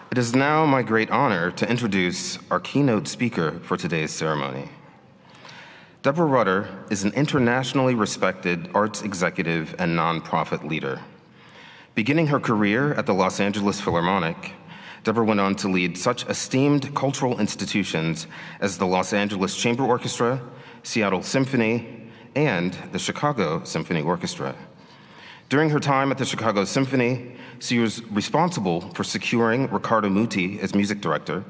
It is now my great honor to introduce our keynote speaker for today's ceremony. Deborah Rutter is an internationally respected arts executive and nonprofit leader. Beginning her career at the Los Angeles Philharmonic, Deborah went on to lead such esteemed cultural institutions as the Los Angeles Chamber Orchestra, Seattle Symphony, and the Chicago Symphony Orchestra. During her time at the Chicago Symphony, she was responsible for securing Riccardo Muti as music director,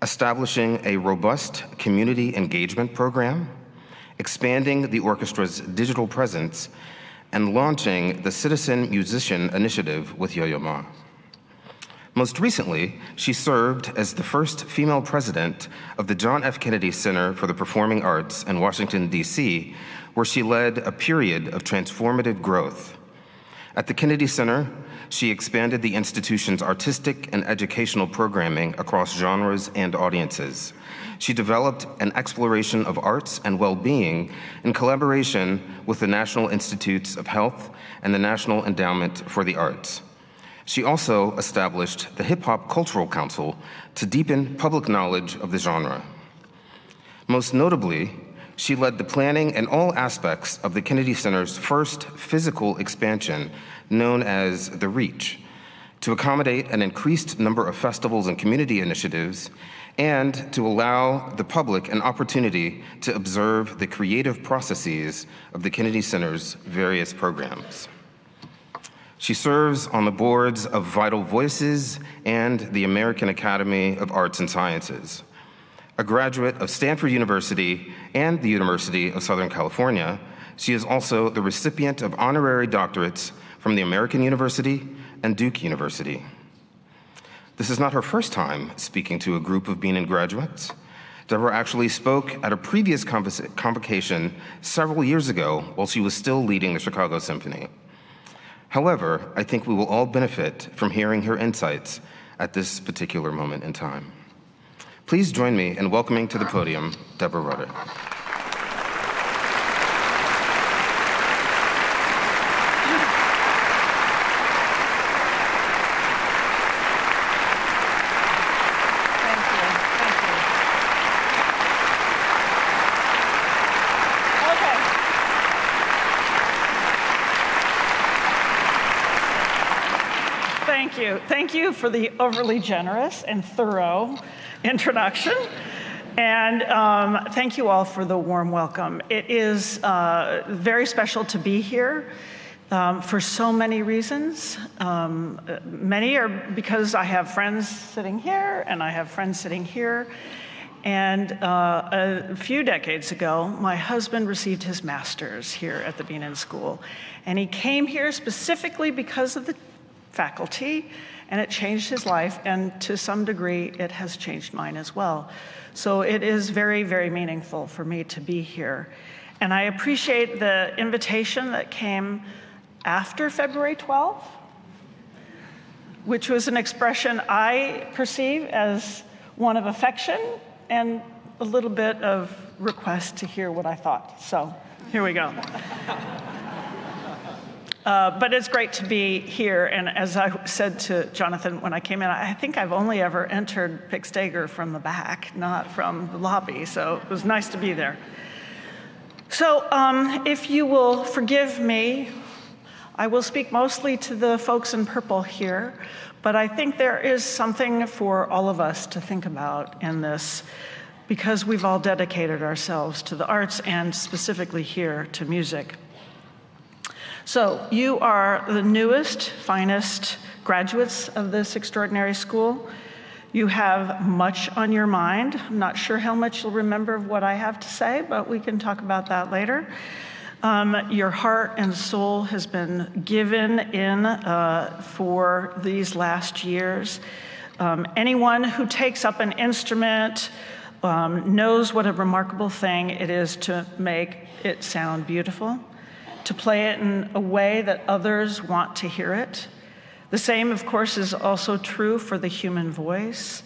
establishing a robust community engagement program, expanding the orchestra's digital presence, and launching the Citizen Musician Initiative with Yo-Yo Ma. Most recently, she served as the first female president of the John F. Kennedy Center for the Performing Arts in Washington, D.C., where she led a period of transformative growth. At the Kennedy Center, she expanded the institution's artistic and educational programming across genres and audiences. She developed an exploration of arts and well-being in collaboration with the National Institutes of Health and the National Endowment for the Arts. She also established the Hip Hop Cultural Council to deepen public knowledge of the genre. Most notably, she led the planning and all aspects of the Kennedy Center's first physical expansion, known as the Reach, to accommodate an increased number of festivals and community initiatives, and to allow the public an opportunity to observe the creative processes of the Kennedy Center's various programs. She serves on the boards of Vital Voices and the American Academy of Arts and Sciences. A graduate of Stanford University and the University of Southern California, she is also the recipient of honorary doctorates from the American University and Duke University. This is not her first time speaking to a group of Bienen graduates. Deborah actually spoke at a previous convocation several years ago while she was still leading the Chicago Symphony. However, I think we will all benefit from hearing her insights at this particular moment in time. Please join me in welcoming to the podium Deborah Rutter. Thank you for the overly generous and thorough introduction. And thank you all for the warm welcome. It is very special to be here for so many reasons. Many are because I have friends sitting here and I have friends sitting here. And a few decades ago, my husband received his master's here at the Bienen School. And he came here specifically because of the faculty, and it changed his life, and to some degree, it has changed mine as well. So it is very, very meaningful for me to be here. And I appreciate the invitation that came after February 12th, which was an expression I perceive as one of affection and a little bit of request to hear what I thought. So here we go. But it's great to be here, and as I said to Jonathan when I came in, I think I've only ever entered Pick-Staiger from the back, not from the lobby, so it was nice to be there. So if you will forgive me, I will speak mostly to the folks in purple here, but I think there is something for all of us to think about in this, because we've all dedicated ourselves to the arts and specifically here to music. So you are the newest, finest graduates of this extraordinary school. You have much on your mind. I'm not sure how much you'll remember of what I have to say, but we can talk about that later. Your heart and soul has been given in for these last years. Anyone who takes up an instrument knows what a remarkable thing it is to make it sound beautiful, to play it in a way that others want to hear it. The same, of course, is also true for the human voice.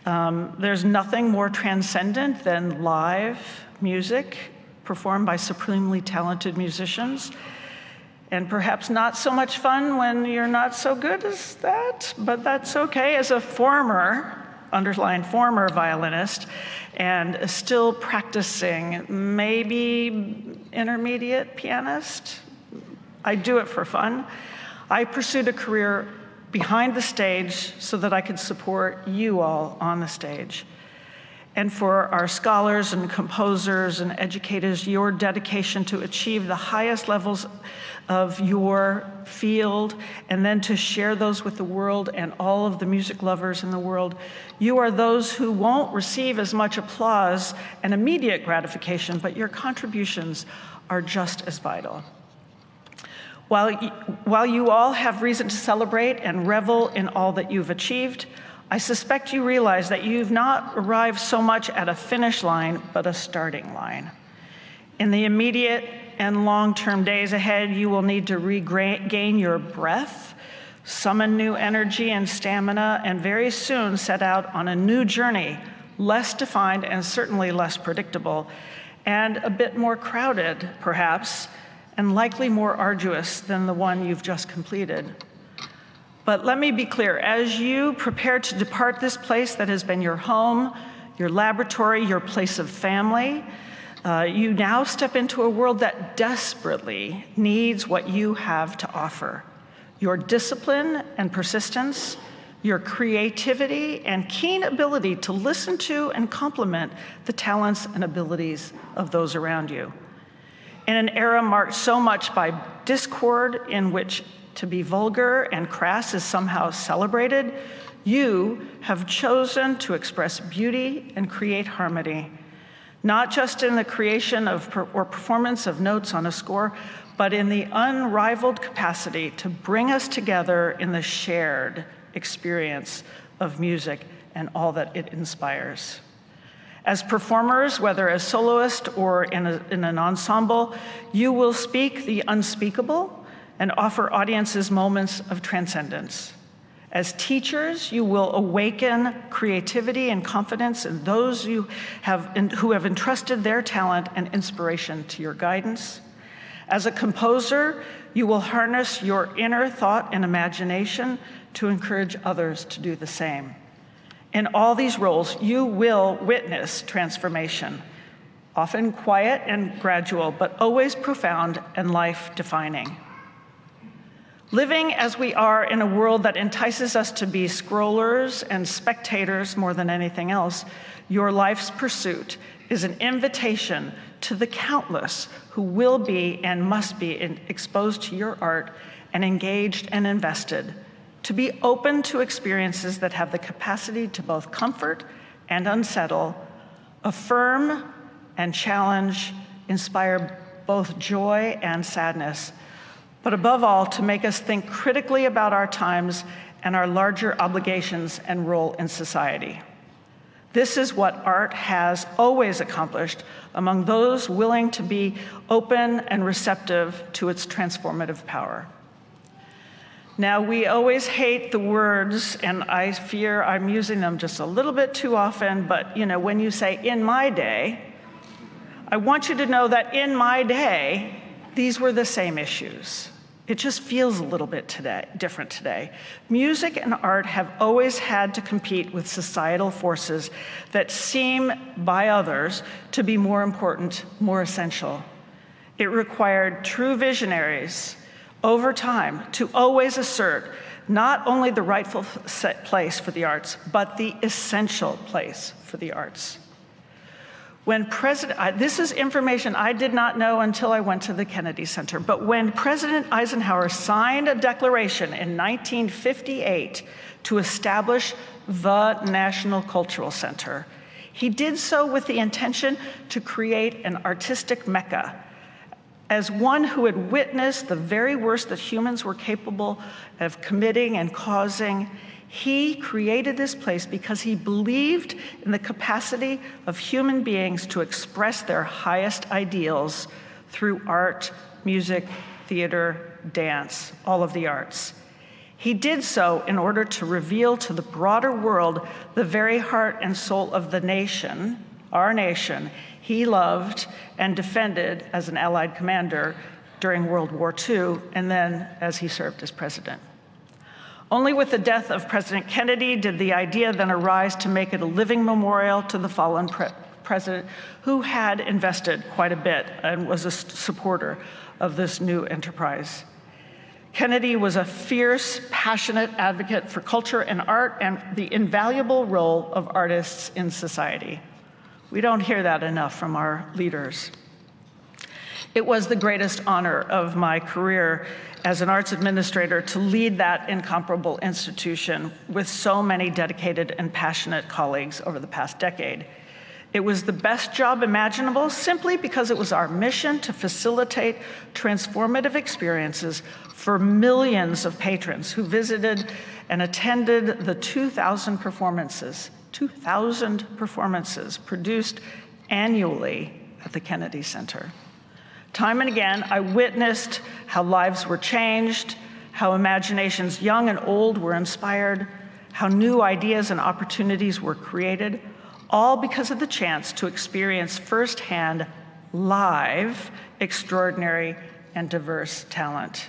There's nothing more transcendent than live music performed by supremely talented musicians. and perhaps not so much fun when you're not so good as that, but that's okay. As a former, underline former violinist, and still practicing, maybe intermediate pianist, I do it for fun. I pursued a career behind the stage so that I could support you all on the stage. And for our scholars and composers and educators, your dedication to achieve the highest levels of your field and then to share those with the world and all of the music lovers in the world, you are those who won't receive as much applause and immediate gratification, but your contributions are just as vital. While you all have reason to celebrate and revel in all that you've achieved, I suspect you realize that you've not arrived so much at a finish line, but a starting line. In the immediate and long-term days ahead, you will need to regain your breath, summon new energy and stamina, and very soon set out on a new journey, less defined and certainly less predictable, and a bit more crowded, perhaps, and likely more arduous than the one you've just completed. But let me be clear, as you prepare to depart this place that has been your home, your laboratory, your place of family, you now step into a world that desperately needs what you have to offer. Your discipline and persistence, your creativity and keen ability to listen to and complement the talents and abilities of those around you. In an era marked so much by discord, in which to be vulgar and crass is somehow celebrated, you have chosen to express beauty and create harmony, not just in the creation of or performance of notes on a score, but in the unrivaled capacity to bring us together in the shared experience of music and all that it inspires. As performers, whether as soloist or in an ensemble, you will speak the unspeakable and offer audiences moments of transcendence. As teachers, you will awaken creativity and confidence in those who have entrusted their talent and inspiration to your guidance. As a composer, you will harness your inner thought and imagination to encourage others to do the same. In all these roles, you will witness transformation, often quiet and gradual, but always profound and life-defining. Living as we are in a world that entices us to be scrollers and spectators more than anything else, your life's pursuit is an invitation to the countless who will be and must be exposed to your art and engaged and invested, to be open to experiences that have the capacity to both comfort and unsettle, affirm and challenge, inspire both joy and sadness, but above all, to make us think critically about our times and our larger obligations and role in society. This is what art has always accomplished among those willing to be open and receptive to its transformative power. Now, we always hate the words, and I fear I'm using them just a little bit too often, but when you say, "in my day," I want you to know that in my day, these were the same issues. It just feels a little bit different today. Music and art have always had to compete with societal forces that seem, by others, to be more important, more essential. It required true visionaries over time to always assert not only the rightful place for the arts, but the essential place for the arts. This is information I did not know until I went to the Kennedy Center, but when President Eisenhower signed a declaration in 1958 to establish the National Cultural Center, he did so with the intention to create an artistic mecca. As one who had witnessed the very worst that humans were capable of committing and causing, he created this place because he believed in the capacity of human beings to express their highest ideals through art, music, theater, dance, all of the arts. He did so in order to reveal to the broader world the very heart and soul of the nation, our nation, he loved and defended as an Allied commander during World War II, and then as he served as president. Only with the death of President Kennedy did the idea then arise to make it a living memorial to the fallen president, who had invested quite a bit and was a supporter of this new enterprise. Kennedy was a fierce, passionate advocate for culture and art and the invaluable role of artists in society. We don't hear that enough from our leaders. It was the greatest honor of my career as an arts administrator to lead that incomparable institution with so many dedicated and passionate colleagues over the past decade. It was the best job imaginable simply because it was our mission to facilitate transformative experiences for millions of patrons who visited and attended the 2,000 performances produced annually at the Kennedy Center. Time and again, I witnessed how lives were changed, how imaginations young and old were inspired, how new ideas and opportunities were created, all because of the chance to experience firsthand, live, extraordinary and diverse talent.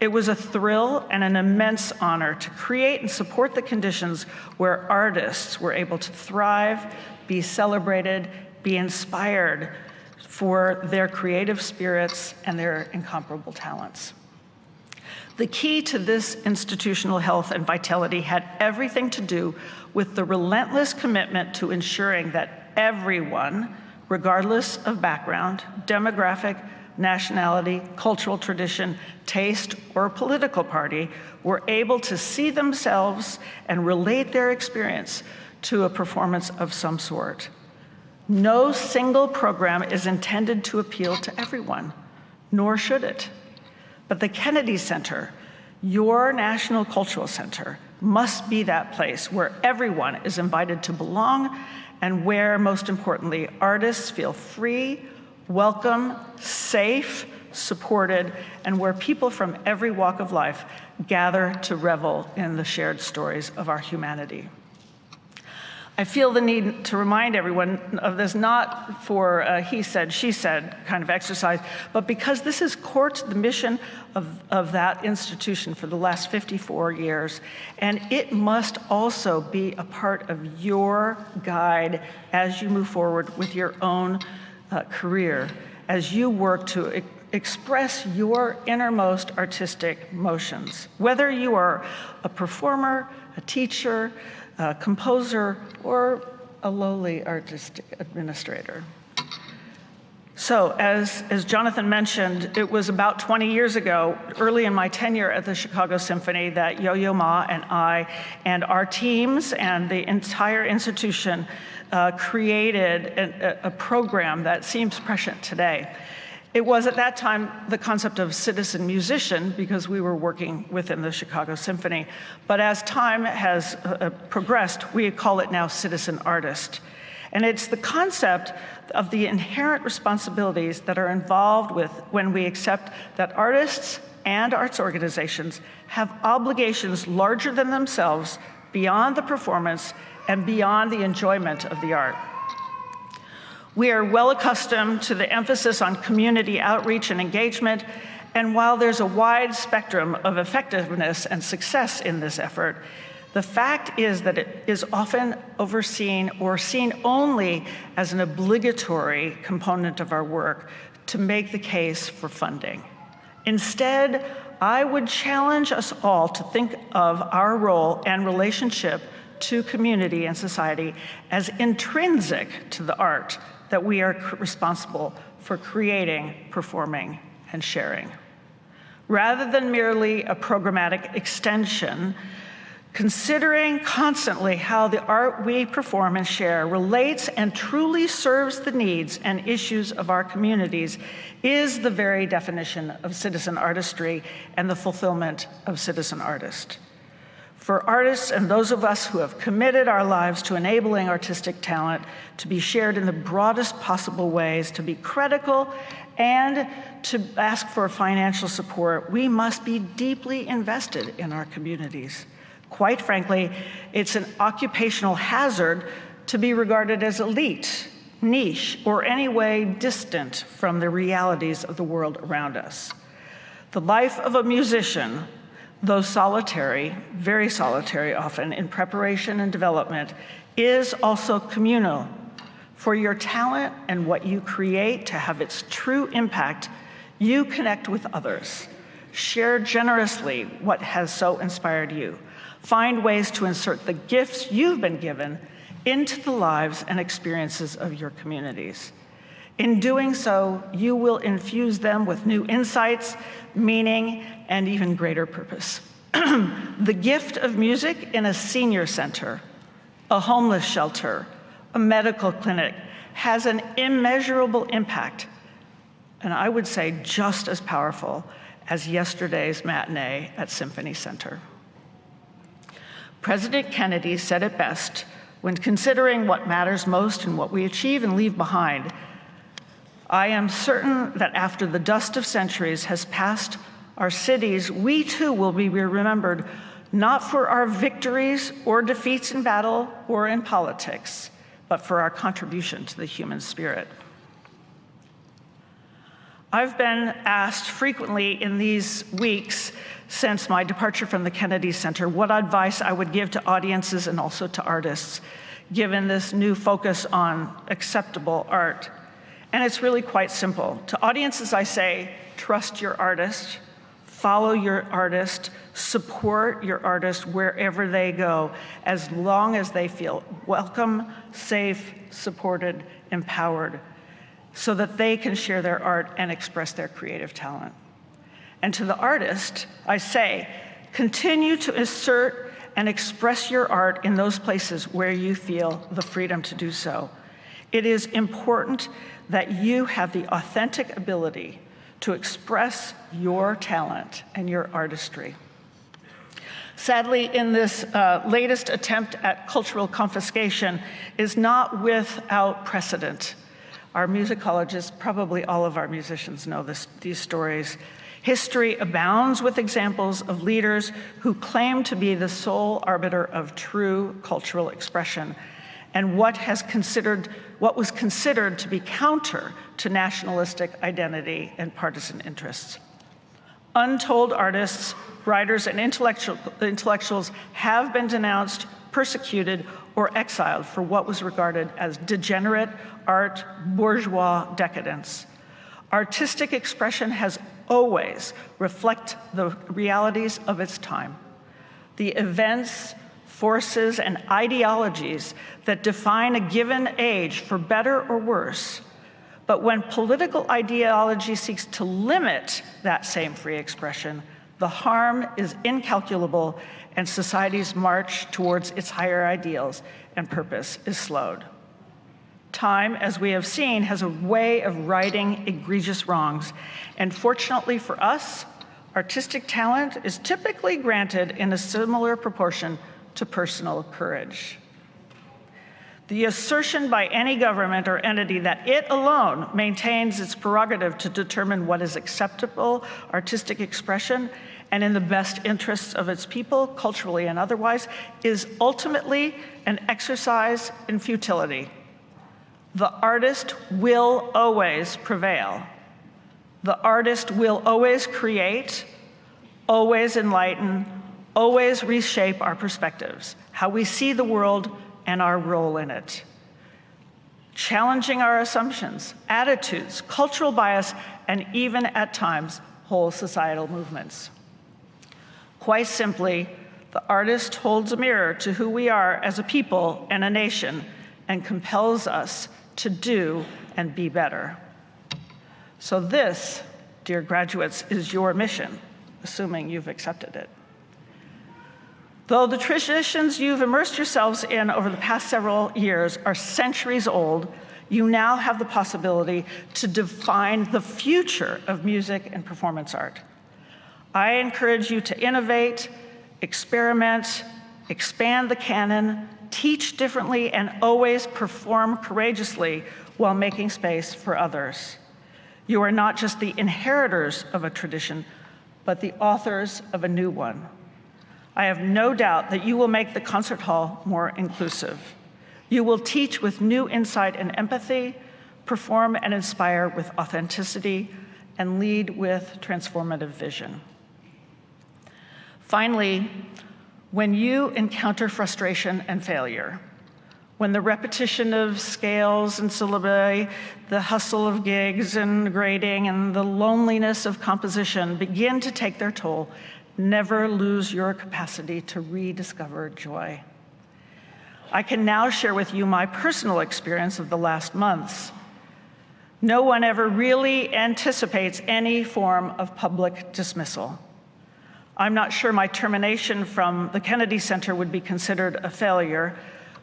It was a thrill and an immense honor to create and support the conditions where artists were able to thrive, be celebrated, be inspired for their creative spirits and their incomparable talents. The key to this institutional health and vitality had everything to do with the relentless commitment to ensuring that everyone, regardless of background, demographic, nationality, cultural tradition, taste, or political party, were able to see themselves and relate their experience to a performance of some sort. No single program is intended to appeal to everyone, nor should it. But the Kennedy Center, your National Cultural Center, must be that place where everyone is invited to belong and where, most importantly, artists feel free, welcome, safe, supported, and where people from every walk of life gather to revel in the shared stories of our humanity. I feel the need to remind everyone of this, not for a he said, she said kind of exercise, but because this is core to the mission of that institution for the last 54 years, and it must also be a part of your guide as you move forward with your own career, as you work to express your innermost artistic motions. Whether you are a performer, a teacher, a composer, or a lowly artistic administrator. So, as Jonathan mentioned, it was about 20 years ago, early in my tenure at the Chicago Symphony, that Yo-Yo Ma and I and our teams and the entire institution created a program that seems prescient today. It was at that time the concept of citizen musician, because we were working within the Chicago Symphony. But as time has progressed, we call it now citizen artist. And it's the concept of the inherent responsibilities that are involved with when we accept that artists and arts organizations have obligations larger than themselves, beyond the performance and beyond the enjoyment of the art. We are well accustomed to the emphasis on community outreach and engagement, and while there's a wide spectrum of effectiveness and success in this effort, the fact is that it is often overseen or seen only as an obligatory component of our work to make the case for funding. Instead, I would challenge us all to think of our role and relationship to community and society as intrinsic to the art that we are responsible for creating, performing, and sharing. Rather than merely a programmatic extension, considering constantly how the art we perform and share relates and truly serves the needs and issues of our communities is the very definition of citizen artistry and the fulfillment of citizen artist. For artists and those of us who have committed our lives to enabling artistic talent to be shared in the broadest possible ways, to be critical, and to ask for financial support, we must be deeply invested in our communities. Quite frankly, it's an occupational hazard to be regarded as elite niche, or any way distant from the realities of the world around us. The life of a musician, though solitary, very solitary often in preparation and development, is also communal. For your talent and what you create to have its true impact, you connect with others. Share generously what has so inspired you. Find ways to insert the gifts you've been given into the lives and experiences of your communities. In doing so, you will infuse them with new insights, meaning, and even greater purpose. The gift of music in a senior center, a homeless shelter, a medical clinic has an immeasurable impact, and I would say just as powerful as yesterday's matinee at Symphony Center. President Kennedy said it best when considering what matters most and what we achieve and leave behind. I am certain that after the dust of centuries has passed our cities, we too will be remembered not for our victories or defeats in battle or in politics, but for our contribution to the human spirit. I've been asked frequently in these weeks since my departure from the Kennedy Center what advice I would give to audiences and also to artists, given this new focus on acceptable art. And it's really quite simple. To audiences, I say, trust your artist, follow your artist, support your artist wherever they go, as long as they feel welcome, safe, supported, empowered, so that they can share their art and express their creative talent. And to the artist, I say, continue to assert and express your art in those places where you feel the freedom to do so. It is important that you have the authentic ability to express your talent and your artistry. Sadly, in this latest attempt at cultural confiscation is not without precedent. Our musicologists, probably all of our musicians know these stories. History abounds with examples of leaders who claim to be the sole arbiter of true cultural expression and what was considered to be counter to nationalistic identity and partisan interests. Untold artists, writers, and intellectuals have been denounced, persecuted, or exiled for what was regarded as degenerate art, bourgeois decadence. Artistic expression has always reflected the realities of its time. The events, forces, and ideologies that define a given age for better or worse. But when political ideology seeks to limit that same free expression, the harm is incalculable and society's march towards its higher ideals and purpose is slowed. Time, as we have seen, has a way of righting egregious wrongs, and fortunately for us, artistic talent is typically granted in a similar proportion to personal courage. The assertion by any government or entity that it alone maintains its prerogative to determine what is acceptable artistic expression and in the best interests of its people, culturally and otherwise, is ultimately an exercise in futility. The artist will always prevail. The artist will always create, always enlighten, always reshape our perspectives, how we see the world and our role in it. Challenging our assumptions, attitudes, cultural bias, and even at times, whole societal movements. Quite simply, the artist holds a mirror to who we are as a people and a nation and compels us to do and be better. So this, dear graduates, is your mission, assuming you've accepted it. Though the traditions you've immersed yourselves in over the past several years are centuries old, you now have the possibility to define the future of music and performance art. I encourage you to innovate, experiment, expand the canon, teach differently, and always perform courageously while making space for others. You are not just the inheritors of a tradition, but the authors of a new one. I have no doubt that you will make the concert hall more inclusive. You will teach with new insight and empathy, perform and inspire with authenticity, and lead with transformative vision. Finally, when you encounter frustration and failure, when the repetition of scales and syllabi, the hustle of gigs and grading, and the loneliness of composition begin to take their toll, never lose your capacity to rediscover joy. I can now share with you my personal experience of the last months. No one ever really anticipates any form of public dismissal. I'm not sure my termination from the Kennedy Center would be considered a failure,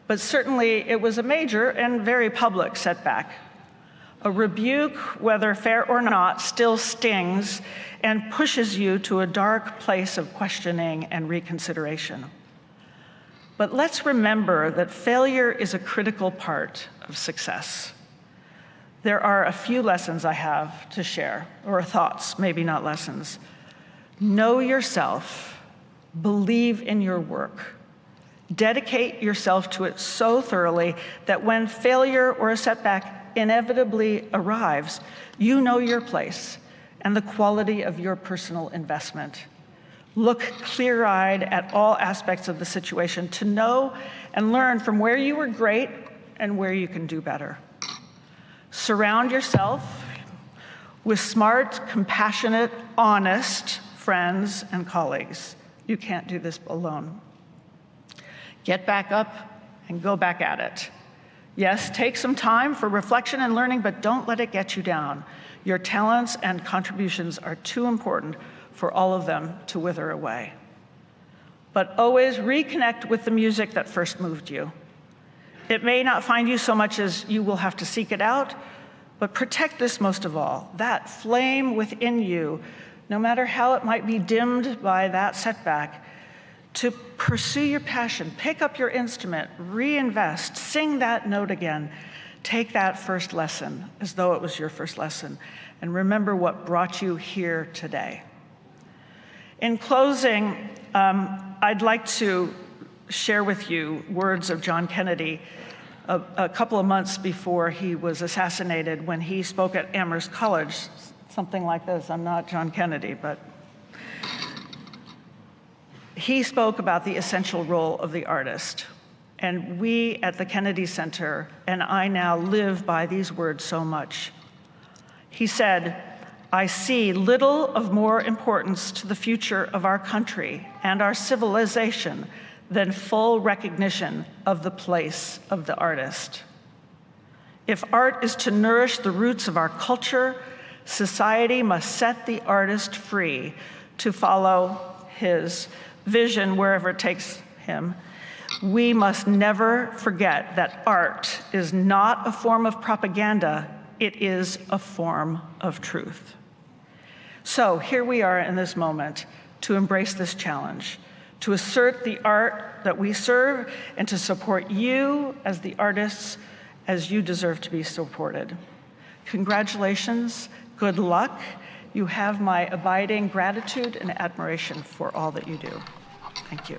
but certainly it was a major and very public setback. A rebuke, whether fair or not, still stings and pushes you to a dark place of questioning and reconsideration. But let's remember that failure is a critical part of success. There are a few lessons I have to share, or thoughts, maybe not lessons. Know yourself, believe in your work, dedicate yourself to it so thoroughly that when failure or a setback inevitably arrives, you know your place and the quality of your personal investment. Look clear-eyed at all aspects of the situation to know and learn from where you were great and where you can do better. Surround yourself with smart, compassionate, honest friends and colleagues. You can't do this alone. Get back up and go back at it. Yes, take some time for reflection and learning, but don't let it get you down. Your talents and contributions are too important for all of them to wither away. But always reconnect with the music that first moved you. It may not find you so much as you will have to seek it out, but protect this most of all, that flame within you, no matter how it might be dimmed by that setback, to pursue your passion, pick up your instrument, reinvest, sing that note again, take that first lesson as though it was your first lesson, and remember what brought you here today. In closing, I'd like to share with you words of John Kennedy a couple of months before he was assassinated, when he spoke at Amherst College, something like this. I'm not John Kennedy, but he spoke about the essential role of the artist. And we at the Kennedy Center, and I now, live by these words so much. He said, "I see little of more importance to the future of our country and our civilization than full recognition of the place of the artist. If art is to nourish the roots of our culture, society must set the artist free to follow his vision wherever it takes him. We must never forget that art is not a form of propaganda, it is a form of truth." So here we are in this moment to embrace this challenge, to assert the art that we serve, and to support you as the artists as you deserve to be supported. Congratulations, good luck. You have my abiding gratitude and admiration for all that you do. Thank you.